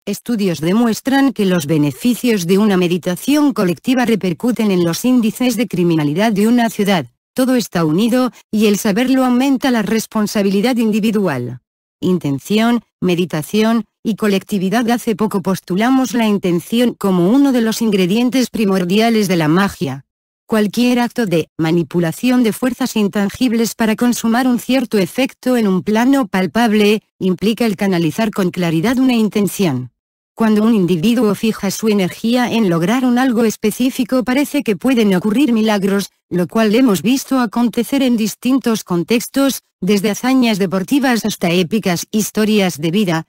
Estudios demuestran que los beneficios de una meditación colectiva repercuten en los índices de criminalidad de una ciudad. Todo está unido, y el saberlo aumenta la responsabilidad individual. Intención, meditación y colectividad. Hace poco postulamos la intención como uno de los ingredientes primordiales de la magia. Cualquier acto de manipulación de fuerzas intangibles para consumar un cierto efecto en un plano palpable, implica el canalizar con claridad una intención. Cuando un individuo fija su energía en lograr un algo específico, parece que pueden ocurrir milagros, lo cual hemos visto acontecer en distintos contextos, desde hazañas deportivas hasta épicas historias de vida.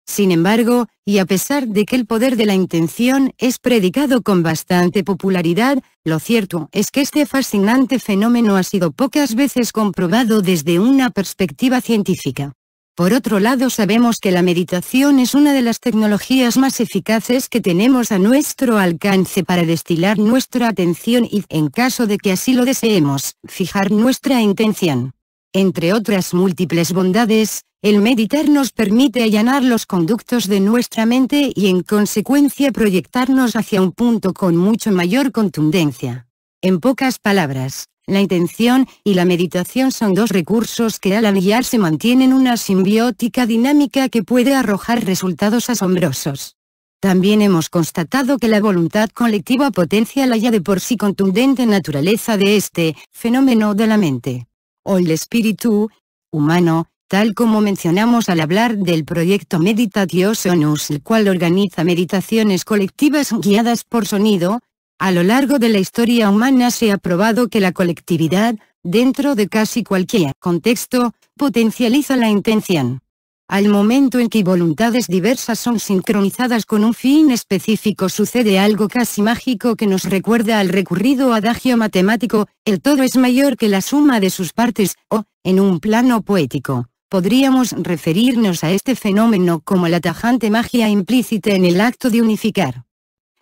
Sin embargo, y a pesar de que el poder de la intención es predicado con bastante popularidad, lo cierto es que este fascinante fenómeno ha sido pocas veces comprobado desde una perspectiva científica. Por otro lado, sabemos que la meditación es una de las tecnologías más eficaces que tenemos a nuestro alcance para destilar nuestra atención y, en caso de que así lo deseemos, fijar nuestra intención. Entre otras múltiples bondades, el meditar nos permite allanar los conductos de nuestra mente y en consecuencia proyectarnos hacia un punto con mucho mayor contundencia. En pocas palabras, la intención y la meditación son dos recursos que al aliarse mantienen una simbiótica dinámica que puede arrojar resultados asombrosos. También hemos constatado que la voluntad colectiva potencia la ya de por sí contundente naturaleza de este fenómeno de la mente, o el espíritu humano, tal como mencionamos al hablar del proyecto Meditatio Sonus, el cual organiza meditaciones colectivas guiadas por sonido. A lo largo de la historia humana se ha probado que la colectividad, dentro de casi cualquier contexto, potencializa la intención. Al momento en que voluntades diversas son sincronizadas con un fin específico, sucede algo casi mágico que nos recuerda al recurrido adagio matemático: el todo es mayor que la suma de sus partes, o, en un plano poético, podríamos referirnos a este fenómeno como la tajante magia implícita en el acto de unificar.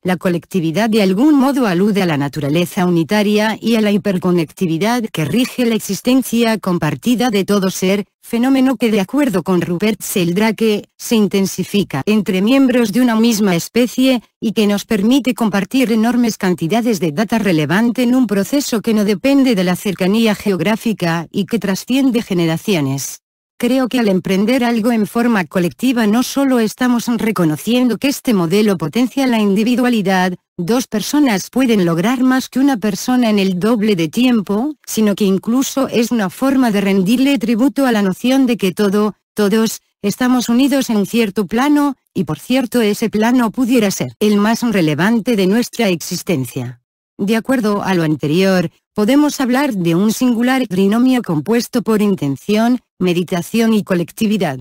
La colectividad de algún modo alude a la naturaleza unitaria y a la hiperconectividad que rige la existencia compartida de todo ser, fenómeno que de acuerdo con Rupert Sheldrake, se intensifica entre miembros de una misma especie, y que nos permite compartir enormes cantidades de data relevante en un proceso que no depende de la cercanía geográfica y que trasciende generaciones. Creo que al emprender algo en forma colectiva no solo estamos reconociendo que este modelo potencia la individualidad, dos personas pueden lograr más que una persona en el doble de tiempo, sino que incluso es una forma de rendirle tributo a la noción de que todos, estamos unidos en un cierto plano, y por cierto ese plano pudiera ser el más relevante de nuestra existencia. De acuerdo a lo anterior, podemos hablar de un singular trinomio compuesto por intención, meditación y colectividad.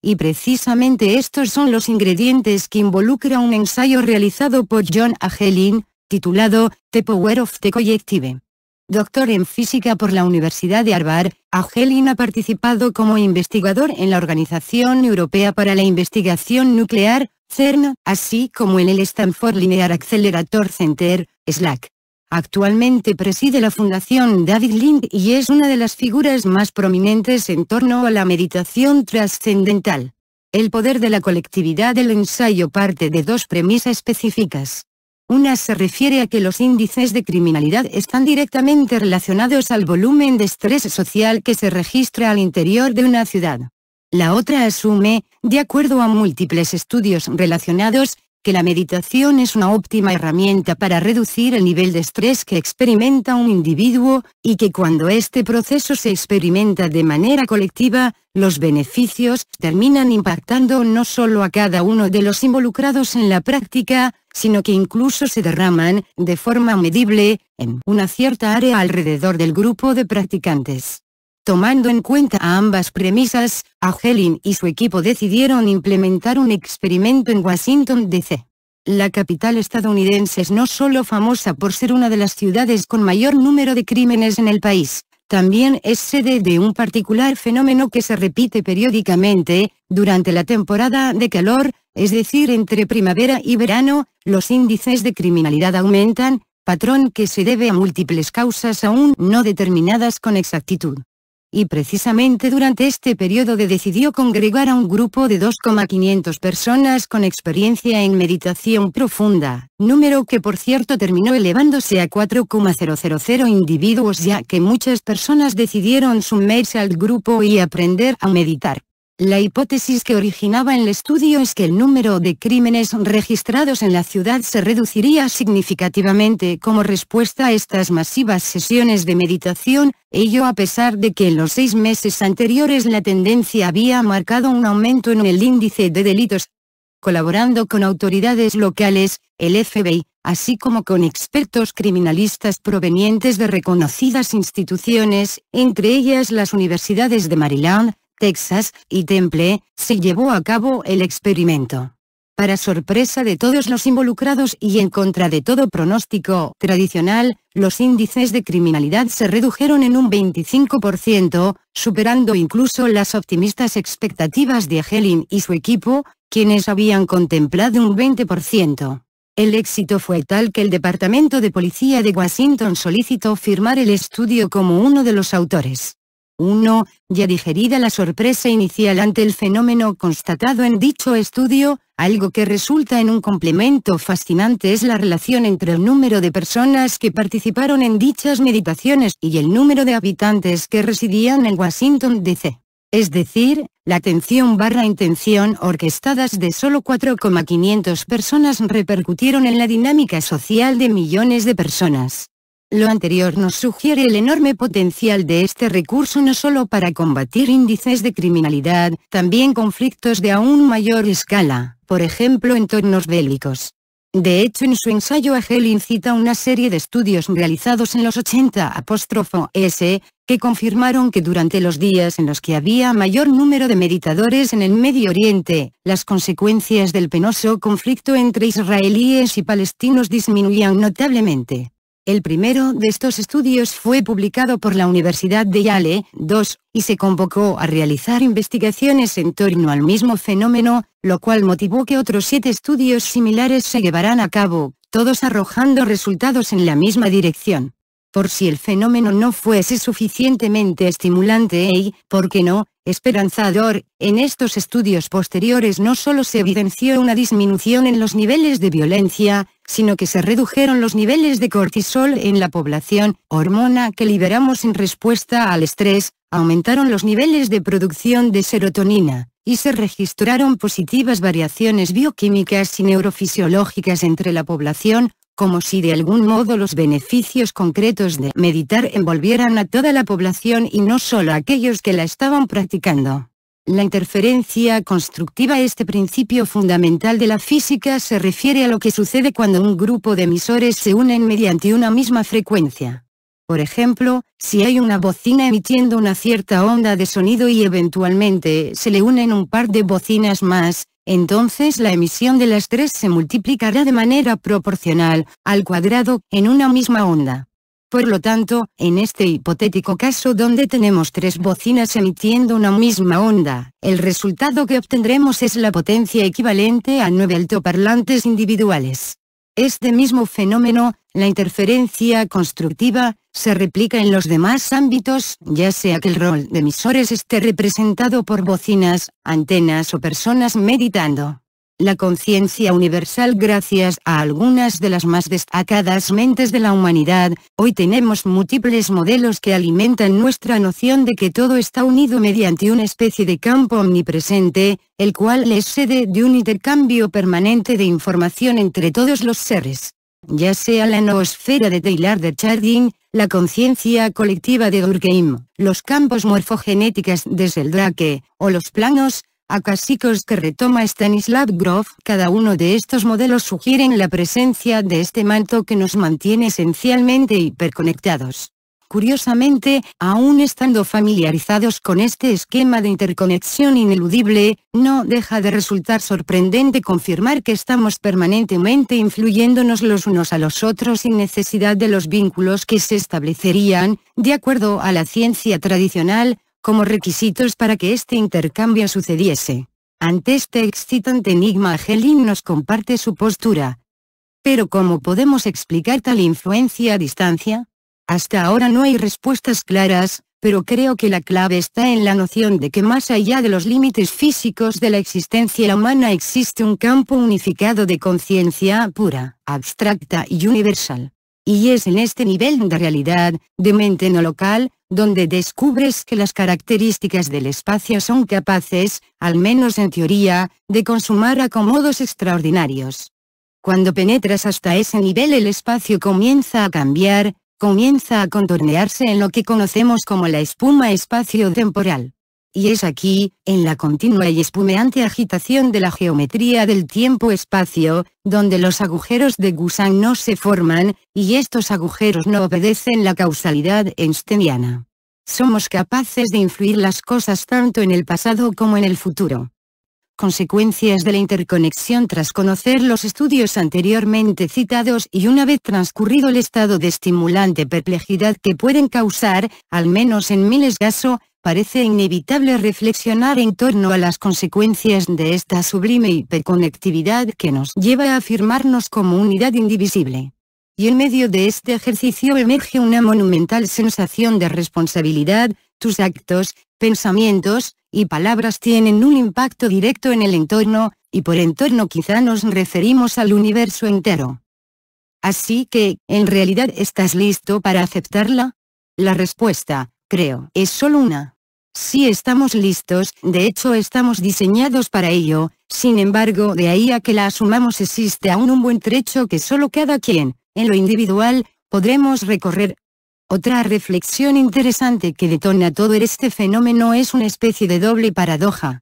Y precisamente estos son los ingredientes que involucra un ensayo realizado por John Agelin, titulado The Power of the Collective. Doctor en física por la Universidad de Harvard, Agelin ha participado como investigador en la Organización Europea para la Investigación Nuclear, CERN, así como en el Stanford Linear Accelerator Center, SLAC. Actualmente preside la Fundación David Lind y es una de las figuras más prominentes en torno a la meditación trascendental. El poder de la colectividad del ensayo parte de dos premisas específicas. Una se refiere a que los índices de criminalidad están directamente relacionados al volumen de estrés social que se registra al interior de una ciudad. La otra asume, de acuerdo a múltiples estudios relacionados, que la meditación es una óptima herramienta para reducir el nivel de estrés que experimenta un individuo, y que cuando este proceso se experimenta de manera colectiva, los beneficios terminan impactando no solo a cada uno de los involucrados en la práctica, sino que incluso se derraman, de forma medible, en una cierta área alrededor del grupo de practicantes. Tomando en cuenta ambas premisas, Agelin y su equipo decidieron implementar un experimento en Washington, D.C. La capital estadounidense es no solo famosa por ser una de las ciudades con mayor número de crímenes en el país, también es sede de un particular fenómeno que se repite periódicamente, durante la temporada de calor, es decir, entre primavera y verano, los índices de criminalidad aumentan, patrón que se debe a múltiples causas aún no determinadas con exactitud. y precisamente durante este periodo decidió congregar a un grupo de 2,500 personas con experiencia en meditación profunda, número que por cierto terminó elevándose a 4,000 individuos, ya que muchas personas decidieron sumarse al grupo y aprender a meditar. La hipótesis que originaba el estudio es que el número de crímenes registrados en la ciudad se reduciría significativamente como respuesta a estas masivas sesiones de meditación, ello a pesar de que en los 6 meses anteriores la tendencia había marcado un aumento en el índice de delitos. Colaborando con autoridades locales, el FBI, así como con expertos criminalistas provenientes de reconocidas instituciones, entre ellas las universidades de Maryland, Texas y Temple, se llevó a cabo el experimento. Para sorpresa de todos los involucrados y en contra de todo pronóstico tradicional, los índices de criminalidad se redujeron en un 25%, superando incluso las optimistas expectativas de Helin y su equipo, quienes habían contemplado un 20%. El éxito fue tal que el Departamento de Policía de Washington solicitó firmar el estudio como uno de los autores. 1. Ya digerida la sorpresa inicial ante el fenómeno constatado en dicho estudio, algo que resulta en un complemento fascinante es la relación entre el número de personas que participaron en dichas meditaciones y el número de habitantes que residían en Washington, D.C. Es decir, la atención/intención orquestadas de solo 4,500 personas repercutieron en la dinámica social de millones de personas. Lo anterior nos sugiere el enorme potencial de este recurso no solo para combatir índices de criminalidad, también conflictos de aún mayor escala, por ejemplo entornos bélicos. De hecho, en su ensayo Helin cita una serie de estudios realizados en los 80s, que confirmaron que durante los días en los que había mayor número de meditadores en el Medio Oriente, las consecuencias del penoso conflicto entre israelíes y palestinos disminuían notablemente. El primero de estos estudios fue publicado por la Universidad de Yale, y se convocó a realizar investigaciones en torno al mismo fenómeno, lo cual motivó que otros 7 estudios similares se llevaran a cabo, todos arrojando resultados en la misma dirección. Por si el fenómeno no fuese suficientemente estimulante y, ¿por qué no?, esperanzador, en estos estudios posteriores no solo se evidenció una disminución en los niveles de violencia, sino que se redujeron los niveles de cortisol en la población, hormona que liberamos en respuesta al estrés, aumentaron los niveles de producción de serotonina, y se registraron positivas variaciones bioquímicas y neurofisiológicas entre la población, como si de algún modo los beneficios concretos de meditar envolvieran a toda la población y no solo a aquellos que la estaban practicando. La interferencia constructiva, este principio fundamental de la física, se refiere a lo que sucede cuando un grupo de emisores se unen mediante una misma frecuencia. Por ejemplo, si hay una bocina emitiendo una cierta onda de sonido y eventualmente se le unen un par de bocinas más, entonces la emisión de las 3 se multiplicará de manera proporcional, al cuadrado, en una misma onda. Por lo tanto, en este hipotético caso donde tenemos 3 bocinas emitiendo una misma onda, el resultado que obtendremos es la potencia equivalente a 9 altoparlantes individuales. Este mismo fenómeno, la interferencia constructiva, se replica en los demás ámbitos, ya sea que el rol de emisores esté representado por bocinas, antenas o personas meditando. La conciencia universal. Gracias a algunas de las más destacadas mentes de la humanidad, hoy tenemos múltiples modelos que alimentan nuestra noción de que todo está unido mediante una especie de campo omnipresente, el cual es sede de un intercambio permanente de información entre todos los seres. Ya sea la noosfera de Teilhard de Chardin, la conciencia colectiva de Durkheim, los campos morfogenéticos de Sheldrake, o los planos acásicos que retoma Stanislav Grof, cada uno de estos modelos sugieren la presencia de este manto que nos mantiene esencialmente hiperconectados. Curiosamente, aún estando familiarizados con este esquema de interconexión ineludible, no deja de resultar sorprendente confirmar que estamos permanentemente influyéndonos los unos a los otros sin necesidad de los vínculos que se establecerían, de acuerdo a la ciencia tradicional, como requisitos para que este intercambio sucediese. Ante este excitante enigma, Helin nos comparte su postura. Pero ¿cómo podemos explicar tal influencia a distancia? Hasta ahora no hay respuestas claras, pero creo que la clave está en la noción de que más allá de los límites físicos de la existencia humana existe un campo unificado de conciencia pura, abstracta y universal. Y es en este nivel de realidad, de mente no local, donde descubres que las características del espacio son capaces, al menos en teoría, de consumar acomodos extraordinarios. Cuando penetras hasta ese nivel el espacio comienza a cambiar, comienza a contornearse en lo que conocemos como la espuma espacio-temporal. Y es aquí, en la continua y espumeante agitación de la geometría del tiempo-espacio, donde los agujeros de gusano no se forman, y estos agujeros no obedecen la causalidad einsteiniana. Somos capaces de influir las cosas tanto en el pasado como en el futuro. Consecuencias de la interconexión. Tras conocer los estudios anteriormente citados y una vez transcurrido el estado de estimulante perplejidad que pueden causar, al menos en mi caso, parece inevitable reflexionar en torno a las consecuencias de esta sublime hiperconectividad que nos lleva a afirmarnos como unidad indivisible. Y en medio de este ejercicio emerge una monumental sensación de responsabilidad. Tus actos, pensamientos y palabras tienen un impacto directo en el entorno, y por entorno quizá nos referimos al universo entero. Así que, ¿en realidad estás listo para aceptarla? La respuesta, creo, es solo una. Sí estamos listos, de hecho estamos diseñados para ello, sin embargo de ahí a que la asumamos existe aún un buen trecho que solo cada quien, en lo individual, podremos recorrer. Otra reflexión interesante que detona todo este fenómeno es una especie de doble paradoja.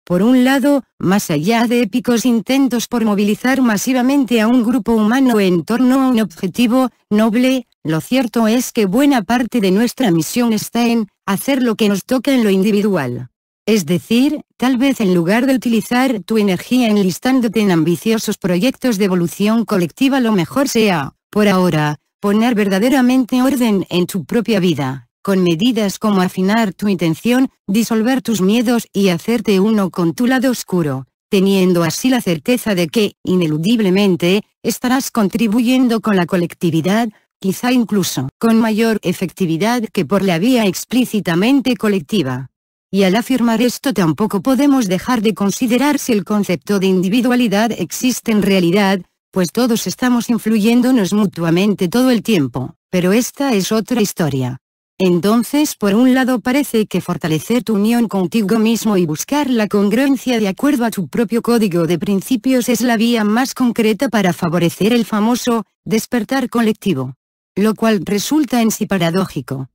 Por un lado, más allá de épicos intentos por movilizar masivamente a un grupo humano en torno a un objetivo noble, lo cierto es que buena parte de nuestra misión está en hacer lo que nos toca en lo individual. Es decir, tal vez en lugar de utilizar tu energía enlistándote en ambiciosos proyectos de evolución colectiva, lo mejor sea, por ahora, poner verdaderamente orden en tu propia vida, con medidas como afinar tu intención, disolver tus miedos y hacerte uno con tu lado oscuro, teniendo así la certeza de que, ineludiblemente, estarás contribuyendo con la colectividad, quizá incluso con mayor efectividad que por la vía explícitamente colectiva. Y al afirmar esto tampoco podemos dejar de considerar si el concepto de individualidad existe en realidad, pues todos estamos influyéndonos mutuamente todo el tiempo, pero esta es otra historia. Entonces, por un lado parece que fortalecer tu unión contigo mismo y buscar la congruencia de acuerdo a tu propio código de principios es la vía más concreta para favorecer el famoso despertar colectivo. Lo cual resulta en sí paradójico.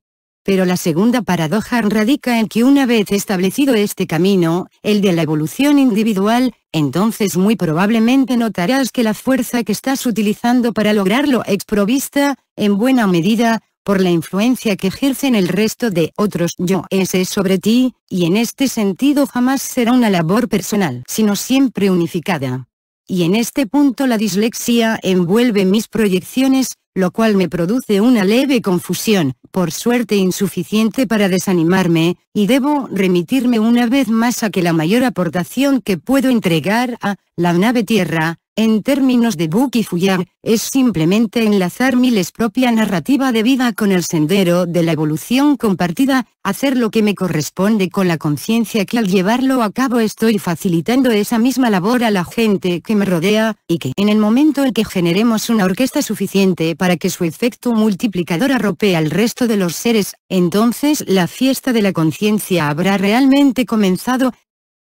Pero la segunda paradoja radica en que una vez establecido este camino, el de la evolución individual, entonces muy probablemente notarás que la fuerza que estás utilizando para lograrlo es provista, en buena medida, por la influencia que ejercen el resto de otros yoes sobre ti, y en este sentido jamás será una labor personal, sino siempre unificada. Y en este punto la dislexia envuelve mis proyecciones, lo cual me produce una leve confusión, por suerte insuficiente para desanimarme, y debo remitirme una vez más a que la mayor aportación que puedo entregar a la nave Tierra, en términos de Buck y Fuyard, es simplemente enlazar mi propia narrativa de vida con el sendero de la evolución compartida, hacer lo que me corresponde con la conciencia que al llevarlo a cabo estoy facilitando esa misma labor a la gente que me rodea, y que en el momento en que generemos una orquesta suficiente para que su efecto multiplicador arropee al resto de los seres, entonces la fiesta de la conciencia habrá realmente comenzado.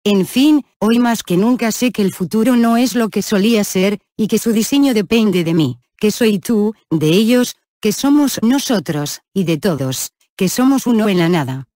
En fin, hoy más que nunca sé que el futuro no es lo que solía ser, y que su diseño depende de mí, que soy tú, de ellos, que somos nosotros, y de todos, que somos uno en la nada.